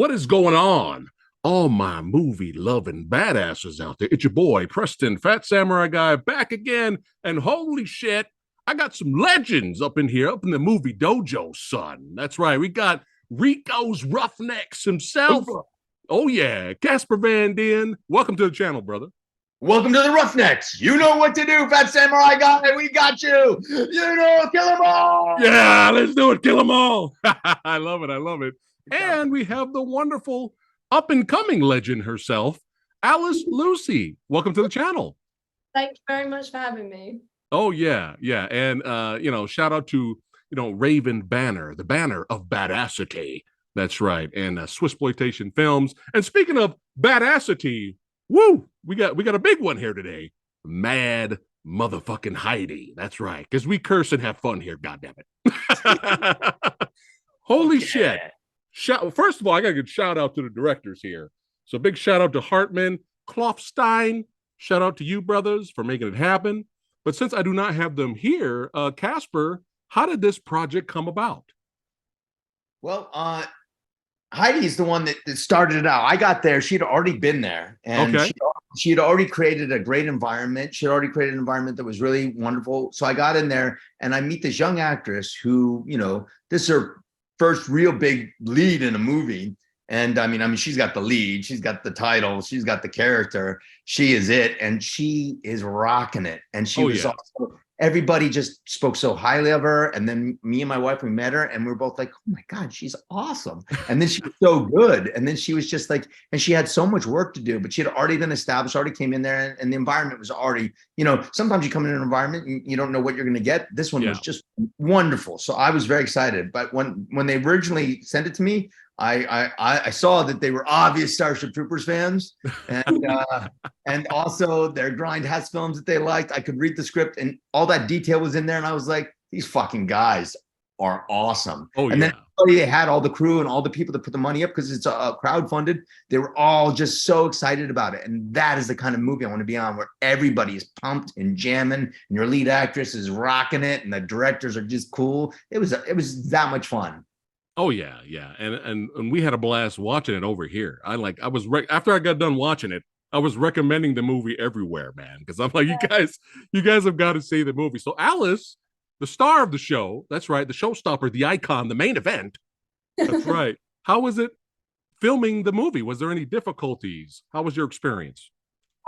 What is going on? All my movie loving badasses out there. It's your boy, Preston, PhatSamuraiGuy, back again. And holy shit, I got some legends up in here, up in the movie dojo, son. That's right. We got Rico's Roughnecks himself. Oh, yeah. Casper Van Dien. Welcome to the channel, brother. Welcome to the Roughnecks. You know what to do, PhatSamuraiGuy. We got you. You know, kill them all. Yeah, let's do it. Kill them all. I love it. I love it. And we have the wonderful up-and-coming legend herself, Alice Lucy. Welcome to the channel. Thank you very much for having me. Oh, yeah, yeah. And, shout out to, Raven Banner, the banner of badassity. That's right. And Swissploitation Films. And speaking of badassity, woo, we got a big one here today. Mad motherfucking Heidi. That's right. Because we curse and have fun here, goddammit. Holy shit. First of all, I got to give a shout out to the directors here. So big shout out to Hartmann, Klopfstein. Shout out to you, brothers, for making it happen. But since I do not have them here, Casper, how did this project come about? Well, Heidi's the one that started it out. I got there. She'd already been there. And she had already created a great environment. She had already created an environment that was really wonderful. So I got in there and I meet this young actress who, this is her first real big lead in a movie. And I mean, she's got the lead, she's got the title, she's got the character, she is it. And she is rocking it. And she was also, everybody just spoke so highly of her. And then me and my wife, we met her and we were both like, oh my God, she's awesome. And then she was so good. And then she was just like, and she had so much work to do, but she had already been established, already came in there and the environment was already, sometimes you come in an environment and you don't know what you're going to get. This one was just wonderful. So I was very excited. But when they originally sent it to me, I saw that they were obvious Starship Troopers fans, and also their Grindhouse films that they liked. I could read the script, and all that detail was in there, and I was like, these fucking guys are awesome. And then they had all the crew and all the people that put the money up because it's crowdfunded. They were all just so excited about it, and that is the kind of movie I want to be on, where everybody is pumped and jamming, and your lead actress is rocking it, and the directors are just cool. It was that much fun. Oh yeah, yeah, and we had a blast watching it over here. After I got done watching it, I was recommending the movie everywhere, man, because I'm like, you guys have got to see the movie. So Alice, the star of the show, that's right, the showstopper, the icon, the main event. That's right. How was it filming the movie? Was there any difficulties? How was your experience?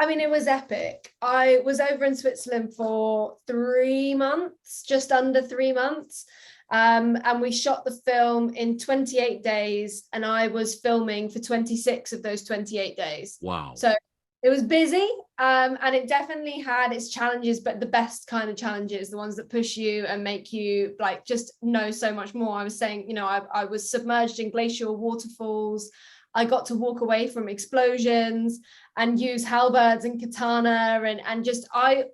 I mean, it was epic. I was over in Switzerland for 3 months, just under 3 months. And we shot the film in 28 days and I was filming for 26 of those 28 days. Wow. So it was busy and it definitely had its challenges, but the best kind of challenges, the ones that push you and make you like just know so much more. I was saying, I was submerged in glacial waterfalls. I got to walk away from explosions and use halberds and katana and just I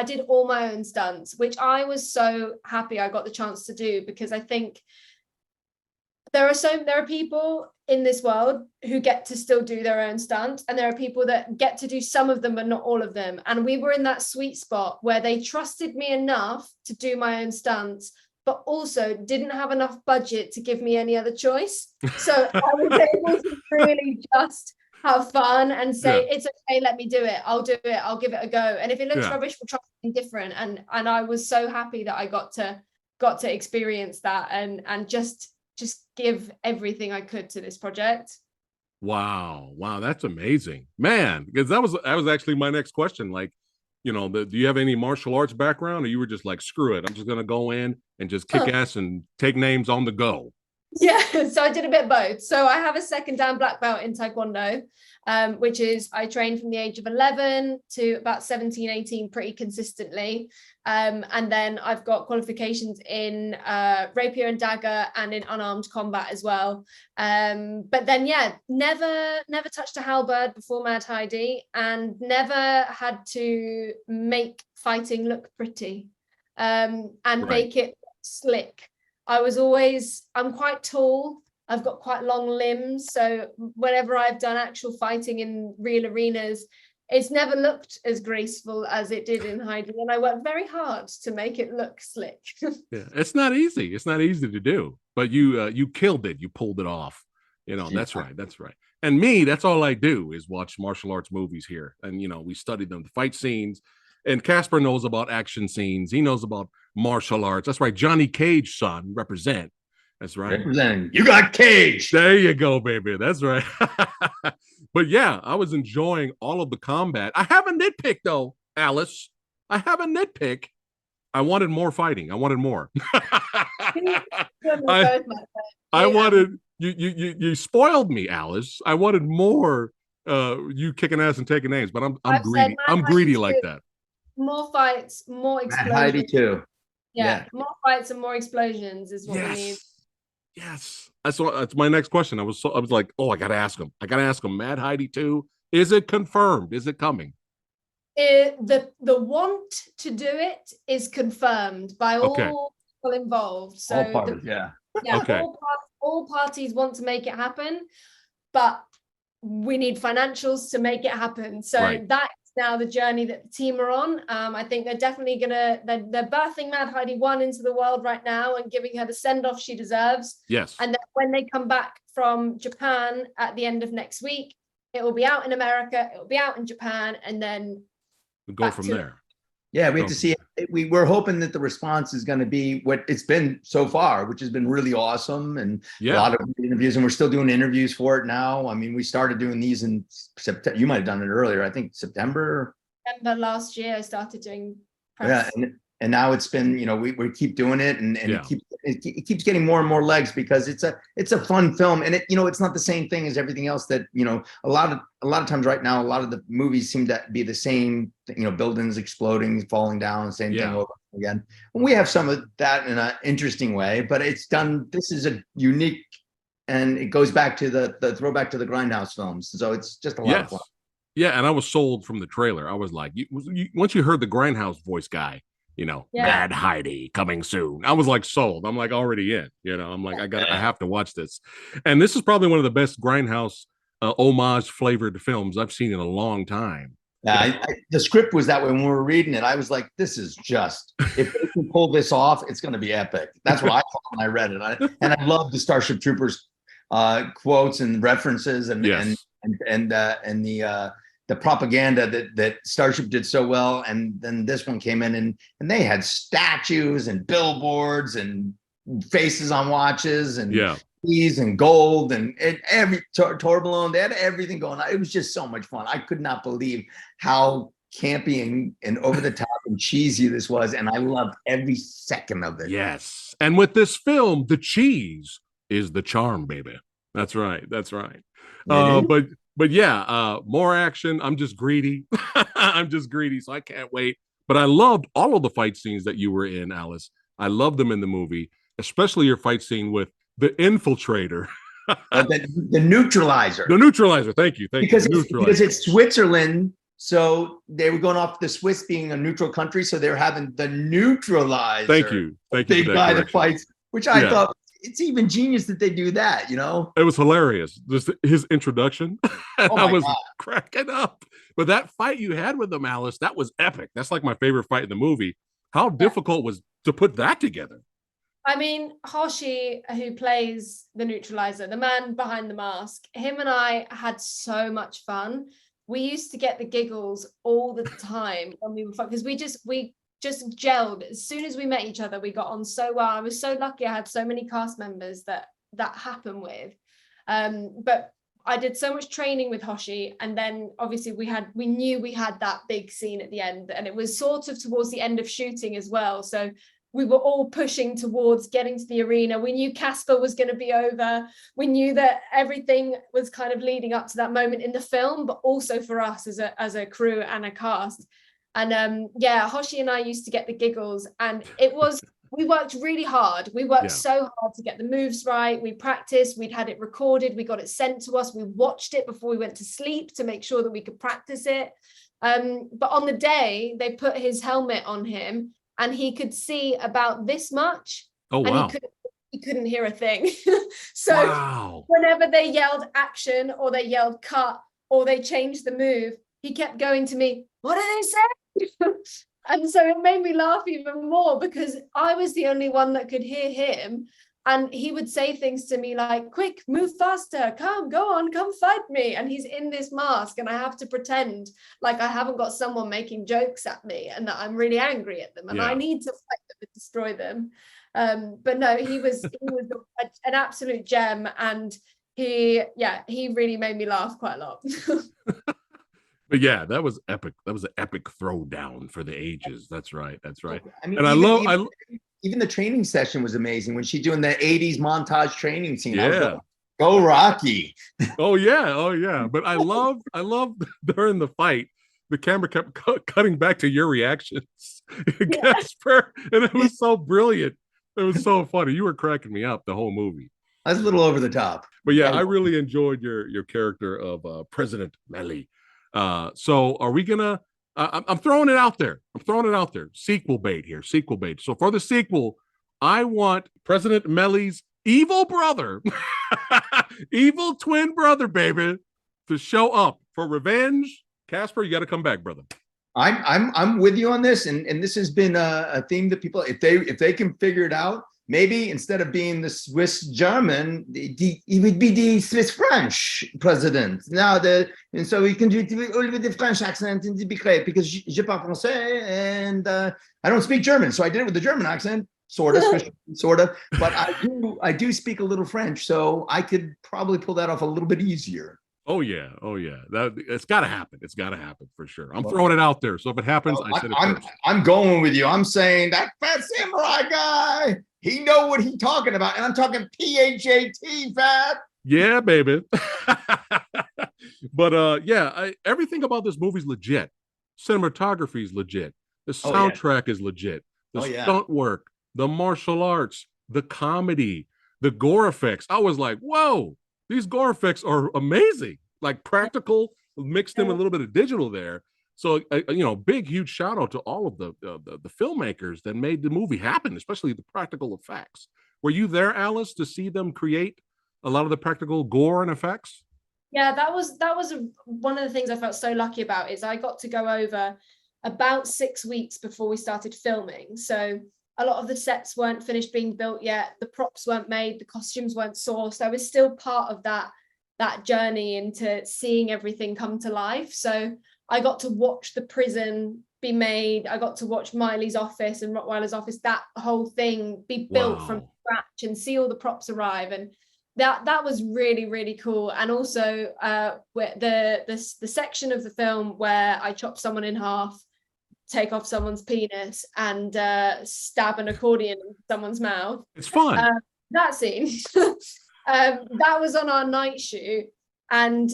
did all my own stunts, which I was so happy I got the chance to do, because I think there are people in this world who get to still do their own stunts, and there are people that get to do some of them but not all of them. And we were in that sweet spot where they trusted me enough to do my own stunts, but also didn't have enough budget to give me any other choice. So I was able to really just have fun and say, it's okay, let me do it. I'll do it. I'll give it a go. And if it looks rubbish, we'll try something different. And I was so happy that I got to experience that and just give everything I could to this project. Wow, that's amazing, man. Because that was actually my next question. Like, do you have any martial arts background, or you were just like, screw it, I'm just gonna go in and just kick ass and take names on the go? Yeah, so I did a bit of both. So I have a second dan black belt in Taekwondo, which is I trained from the age of 11 to about 17, 18 pretty consistently. And then I've got qualifications in rapier and dagger and in unarmed combat as well. But then, never touched a halberd before Mad Heidi, and never had to make fighting look pretty and make it slick. I'm quite tall. I've got quite long limbs. So whenever I've done actual fighting in real arenas, it's never looked as graceful as it did in Heidi, and I worked very hard to make it look slick. Yeah, it's not easy. It's not easy to do, but you killed it. You pulled it off. You know, that's right. That's right. And me, that's all I do is watch martial arts movies here. And, you know, we study them, the fight scenes. And Casper knows about action scenes. He knows about martial arts. That's right. Johnny Cage, son, represent. That's right. Representing. You got Cage. There you go, baby. That's right. But yeah, I was enjoying all of the combat. I have a nitpick, though, Alice. I have a nitpick. I wanted more fighting. I wanted more. I wanted you spoiled me, Alice. I wanted more you kicking ass and taking names, but I'm greedy. I'm greedy like that. More fights, more explosions. Heidi too. Yeah, more fights and more explosions is what we need. Yes. That's my next question. I was like, oh, I gotta ask him. Mad Heidi 2. Is it confirmed? Is it coming? The want to do it is confirmed by all people involved. So all parties, all parties want to make it happen, but we need financials to make it happen. So that's now the journey that the team are on. I think they're definitely they're birthing Mad Heidi 1 into the world right now and giving her the send-off she deserves. Yes. And then when they come back from Japan at the end of next week, it will be out in America, it will be out in Japan, and then we'll go from there. Yeah, we have to see it. We're hoping that the response is going to be what it's been so far, which has been really awesome, and a lot of interviews, and we're still doing interviews for it now. I mean, we started doing these in September. You might have done it earlier. I think September last year. I started doing press. Yeah, and now it's been, you know, we keep doing it, and it keeps getting more and more legs because it's a fun film, and it's not the same thing as everything else that, a lot of times right now, a lot of the movies seem to be the same, buildings exploding, falling down, same thing over again. And we have some of that in an interesting way, but this is a unique, and it goes back to the throwback to the Grindhouse films. So it's just a lot of fun. Yeah, and I was sold from the trailer. I was like, once you heard the Grindhouse voice guy, Mad Heidi coming soon, I was like sold. I'm like already in. I'm like I have to watch this. And this is probably one of the best Grindhouse homage flavored films I've seen in a long time. Yeah, the script was that way when we were reading it. I was like, this is just, if they can pull this off, it's going to be epic. That's what I thought when I read it. And I love the Starship Troopers quotes and references and the propaganda that Starship did so well. And then this one came in and they had statues and billboards and faces on watches and keys and gold and every Torbalone. They had everything going on. It was just so much fun. I could not believe how campy and over the top and cheesy this was. And I loved every second of it. Yes. And with this film, the cheese is the charm, baby. That's right. That's right. But yeah, more action. I'm just greedy. So I can't wait. But I loved all of the fight scenes that you were in, Alice. I loved them in the movie, especially your fight scene with the infiltrator. The neutralizer. The neutralizer. Thank you. Because it's Switzerland. So they were going off the Swiss being a neutral country. So they're having the neutralizer. Thank you. Big guy that fights, which I thought, it's even genius that they do that, It was hilarious. Just his introduction. I was cracking up. But that fight you had with him, Alice, that was epic. That's like my favorite fight in the movie. How difficult was to put that together? I mean, Hoshi, who plays the neutralizer, the man behind the mask, him and I had so much fun. We used to get the giggles all the time when we were fun, because we just gelled. As soon as we met each other, we got on so well. I was so lucky I had so many cast members that happened with. But I did so much training with Hoshi, and then obviously we knew we had that big scene at the end, and it was sort of towards the end of shooting as well. So we were all pushing towards getting to the arena. We knew Casper was going to be over. We knew that everything was kind of leading up to that moment in the film, but also for us as a crew and a cast. And Hoshi and I used to get the giggles, and we worked really hard. We worked so hard to get the moves right. We practiced, we'd had it recorded, we got it sent to us. We watched it before we went to sleep to make sure that we could practice it. But on the day, they put his helmet on him and he could see about this much. Oh, wow. And he couldn't hear a thing. So whenever they yelled action or they yelled cut or they changed the move, he kept going to me, what did they say? And so it made me laugh even more because I was the only one that could hear him. And he would say things to me like, quick, move faster, go on, come fight me. And he's in this mask and I have to pretend like I haven't got someone making jokes at me and that I'm really angry at them and I need to fight them and destroy them. But no, he was an absolute gem, and he really made me laugh quite a lot. But yeah, that was epic. That was an epic throwdown for the ages. That's right. That's right. I mean, and even the training session was amazing when she's doing the 80s montage training scene. Yeah. Like, go Rocky. Oh yeah. But I love during the fight, the camera kept cutting back to your reactions, Casper, and it was so brilliant. It was so funny. You were cracking me up the whole movie. I was a little over the top. But yeah, I really enjoyed your character of President Melly. So are we gonna? I'm throwing it out there. Sequel bait here. Sequel bait. So for the sequel, I want President Melly's evil brother, evil twin brother, baby, to show up for revenge. Casper, you got to come back, brother. I'm with you on this, and this has been a theme that people, if they can figure it out, maybe instead of being the Swiss German, he would be the Swiss French president. And so we can do it with the French accent, and it'd be great because je parle français and I don't speak German, so I did it with the German accent, sort of. But I do speak a little French, so I could probably pull that off a little bit easier. Oh yeah. It's got to happen. It's got to happen for sure. I'm throwing it out there. So if it happens, I said it first. I'm going with you. I'm saying that Phat Samurai Guy, he know what he's talking about, and I'm talking PHAT, Phat. Yeah, baby. But everything about this movie is legit. Cinematography is legit. The soundtrack is legit. The stunt work, the martial arts, the comedy, the gore effects. I was like, whoa. These gore effects are amazing, like practical, mixed in with a little bit of digital there. So, big, huge shout out to all of the filmmakers that made the movie happen, especially the practical effects. Were you there, Alice, to see them create a lot of the practical gore and effects? Yeah, that was one of the things I felt so lucky about is I got to go over about 6 weeks before we started filming. So a lot of the sets weren't finished being built yet. The props weren't made. The costumes weren't sourced. I was still part of that journey into seeing everything come to life. So I got to watch the prison be made. I got to watch Miley's office and Rottweiler's office, that whole thing be built from scratch and see all the props arrive. And that was really, really cool. And also where the section of the film where I chop someone in half, take off someone's penis and stab an accordion in someone's mouth. It's fun. That scene. That was on our night shoot, and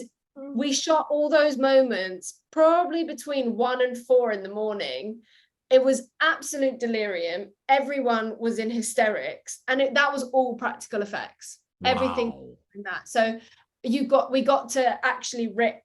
we shot all those moments probably between 1 and 4 in the morning. It was absolute delirium. Everyone was in hysterics, and that was all practical effects. Everything in that. So we got to actually rip.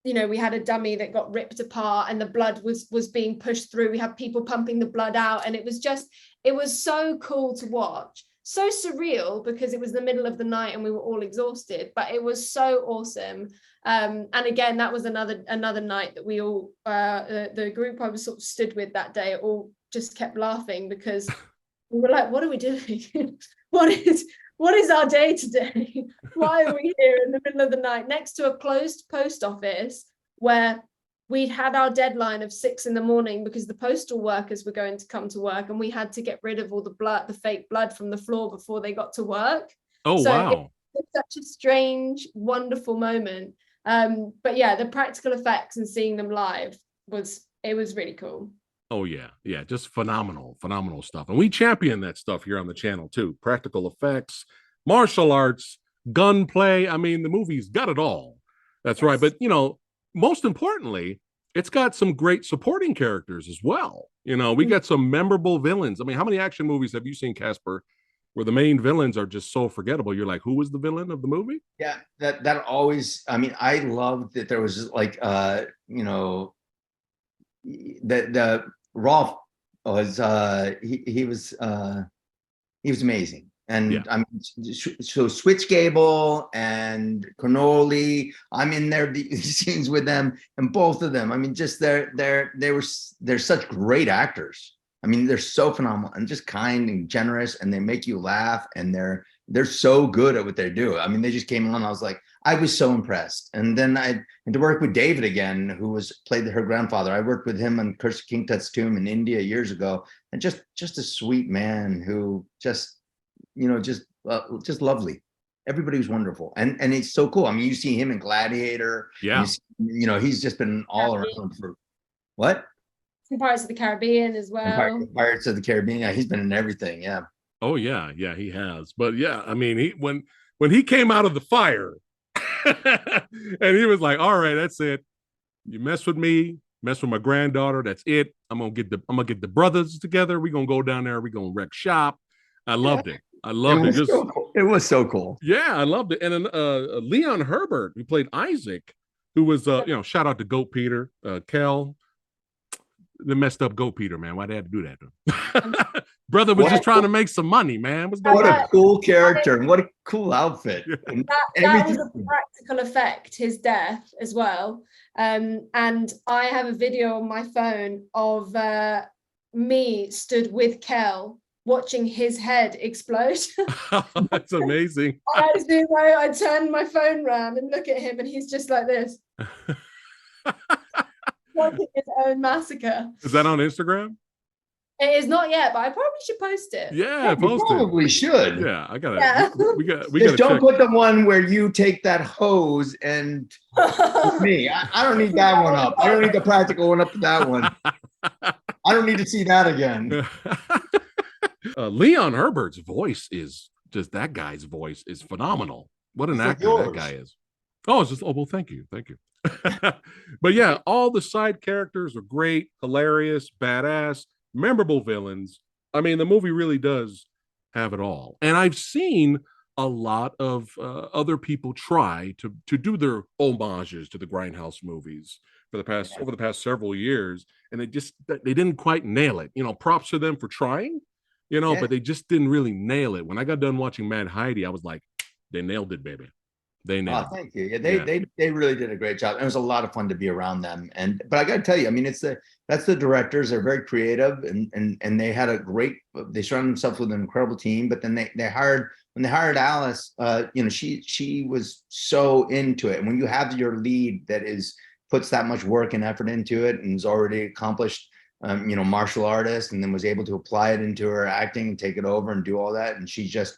We had a dummy that got ripped apart and the blood was being pushed through. We had people pumping the blood out, and it was so cool to watch. So surreal because it was the middle of the night and we were all exhausted, but it was so awesome. And again, that was another night that we all, the group I was sort of stood with that day, all just kept laughing because we were like, what are we doing? What is our day today? Why are we here in the middle of the night next to a closed post office where we'd had our deadline of 6 a.m. because the postal workers were going to come to work, and we had to get rid of all the fake blood from the floor before they got to work. Oh, so wow. It was such a strange, wonderful moment. But yeah, the practical effects and seeing them live was really cool. Oh yeah, just phenomenal stuff. And we champion that stuff here on the channel too. Practical effects, martial arts, gunplay. I mean, the movie's got it all. That's right. But most importantly, it's got some great supporting characters as well. We got some memorable villains. I mean, how many action movies have you seen, Casper, where the main villains are just so forgettable? You're like, who was the villain of the movie? Yeah, that always. I mean, I loved that there was like, the Rolf was he was amazing. And I mean, so Switch Gable and Connolly, I'm in there these scenes with them, and both of them. I mean, just they're such great actors. I mean, they're so phenomenal and just kind and generous, and they make you laugh, and they're so good at what they do. I mean, they just came on. I was like, I was so impressed. And then and to work with David again, who played her grandfather. I worked with him on Curse of King Tut's tomb in India years ago, and just a sweet man who just, you know, just lovely. Everybody was wonderful, and it's so cool. I mean, you see him in Gladiator. Yeah. You know, he's just been all around for what? Pirates of the Caribbean as well. Pirates of the Caribbean. Yeah, he's been in everything. Yeah. Oh yeah, he has. But yeah, I mean, when he came out of the fire, and he was like, "All right, that's it. You mess with me, mess with my granddaughter. That's it. I'm gonna get the brothers together. We're gonna go down there. We're gonna wreck shop." I loved it. I loved it. So cool. It was so cool. Yeah, I loved it. And then Leon Herbert, who played Isaac, who was shout out to Goat Peter, Kel. The messed up Goat Peter, man. Why they had to do that to him? Brother was just trying to make some money, man. What a cool character and what a cool outfit. That was a practical effect, his death as well. And I have a video on my phone of me stood with Kel watching his head explode. That's amazing. I turned my phone around and look at him, and he's just like this. His own massacre. Is that on Instagram? It is not yet, but I probably should post it. Yeah, post it. Probably should. Yeah, I gotta. Yeah. We got. Just don't put the one where you take that hose and me. I don't need that one up. I don't need the practical one up to that one. I don't need to see that again. Leon Herbert's voice is just that guy's voice is phenomenal. What an actor that guy is. Oh, it's just well, thank you. But yeah, all the side characters are great, hilarious, badass, memorable villains. I mean, the movie really does have it all. And I've seen a lot of other people try to do their homages to the Grindhouse movies over the past several years, and they didn't quite nail it. You know, props to them for trying. You know, but they just didn't really nail it. When I got done watching Mad Heidi, I was like, they nailed it, baby. They nailed it. Thank you. Yeah, they really did a great job. It was a lot of fun to be around them. But I got to tell you, I mean, that's the directors. They're very creative, and they had they surrounded themselves with an incredible team. But then when they hired Alice, you know, she was so into it. And when you have your lead that puts that much work and effort into it and is already accomplished, you know, martial artist, and then was able to apply it into her acting and take it over and do all that, and she just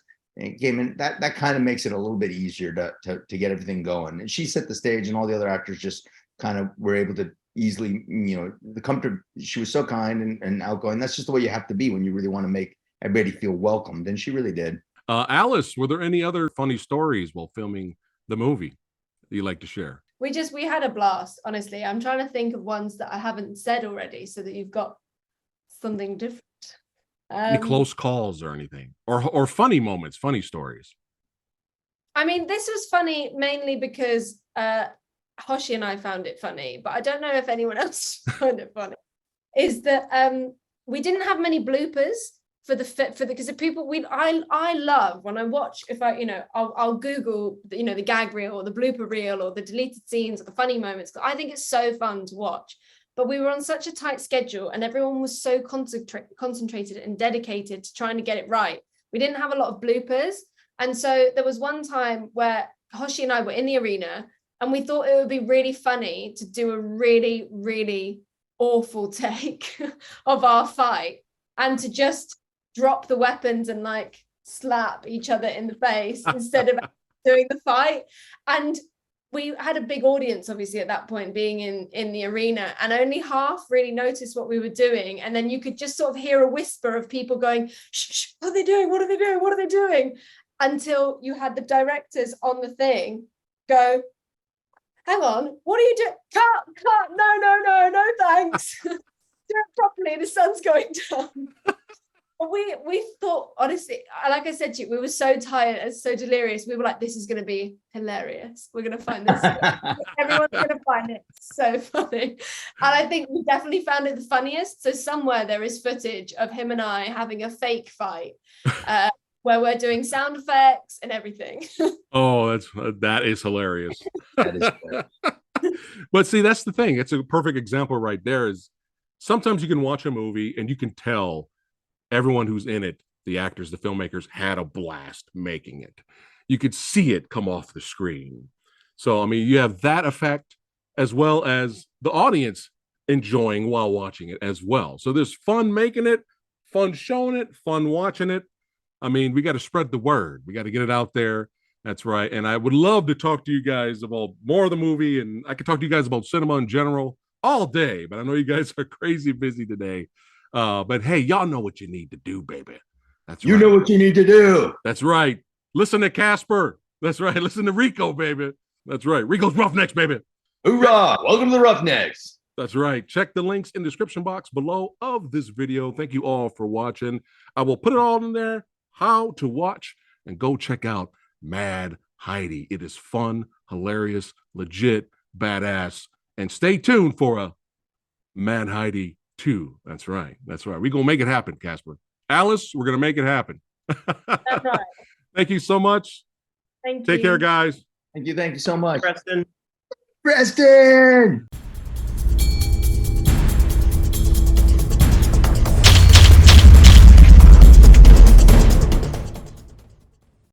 came in. That kind of makes it a little bit easier to get everything going. And she set the stage, and all the other actors just kind of were able to easily, you know, the comfort. She was so kind and outgoing. That's just the way you have to be when you really want to make everybody feel welcomed, and she really did. Alice, were there any other funny stories while filming the movie that you'd like to share? We had a blast, honestly. I'm trying to think of ones that I haven't said already so that you've got something different. Any close calls or anything? Or funny moments, funny stories? I mean, this was funny mainly because Hoshi and I found it funny, but I don't know if anyone else found it funny. Is that we didn't have many bloopers because the people I love when I watch, if I, you know, I'll Google, you know, the gag reel or the blooper reel or the deleted scenes or the funny moments. I think it's so fun to watch. But we were on such a tight schedule and everyone was so concentrated and dedicated to trying to get it right. We didn't have a lot of bloopers. And so there was one time where Hoshi and I were in the arena and we thought it would be really funny to do a really, really awful take of our fight and to just drop the weapons and like slap each other in the face instead of doing the fight. And we had a big audience, obviously, at that point, being in the arena, and only half really noticed what we were doing. And then you could just sort of hear a whisper of people going, shh, shh, what are they doing? What are they doing? What are they doing? Until you had the directors on the thing go, hang on, what are you doing? Cut, no, thanks. Do it properly, the sun's going down. We thought, honestly, like I said to you, we were so tired and so delirious. We were like, this is going to be hilarious. We're going to find this. Everyone's going to find it so funny. And I think we definitely found it the funniest. So somewhere there is footage of him and I having a fake fight where we're doing sound effects and everything. Oh, that is hilarious. That is But see, that's the thing. It's a perfect example right there is sometimes you can watch a movie and you can tell everyone who's in it, the actors, the filmmakers, had a blast making it. You could see it come off the screen. So, I mean, you have that effect as well as the audience enjoying while watching it as well. So there's fun making it, fun showing it, fun watching it. I mean, we got to spread the word. We got to get it out there. That's right. And I would love to talk to you guys about more of the movie, and I could talk to you guys about cinema in general all day, but I know you guys are crazy busy today. But hey, y'all know what you need to do, baby. That's you right. know what you need to do. That's right. Listen to Casper. That's right. Listen to Rico, baby. That's right. Rico's Roughnecks, baby. Hoorah! Welcome to the Roughnecks. That's right. Check the links in the description box below of this video. Thank you all for watching. I will put it all in there, how to watch, and go check out Mad Heidi. It is fun, hilarious, legit, badass. And stay tuned for a Mad Heidi 2. That's right. That's right. We're going to make it happen, Casper. Alice, we're going to make it happen. That's right. Thank you so much. Thank you. Take care, guys. Thank you so much. Preston. Preston!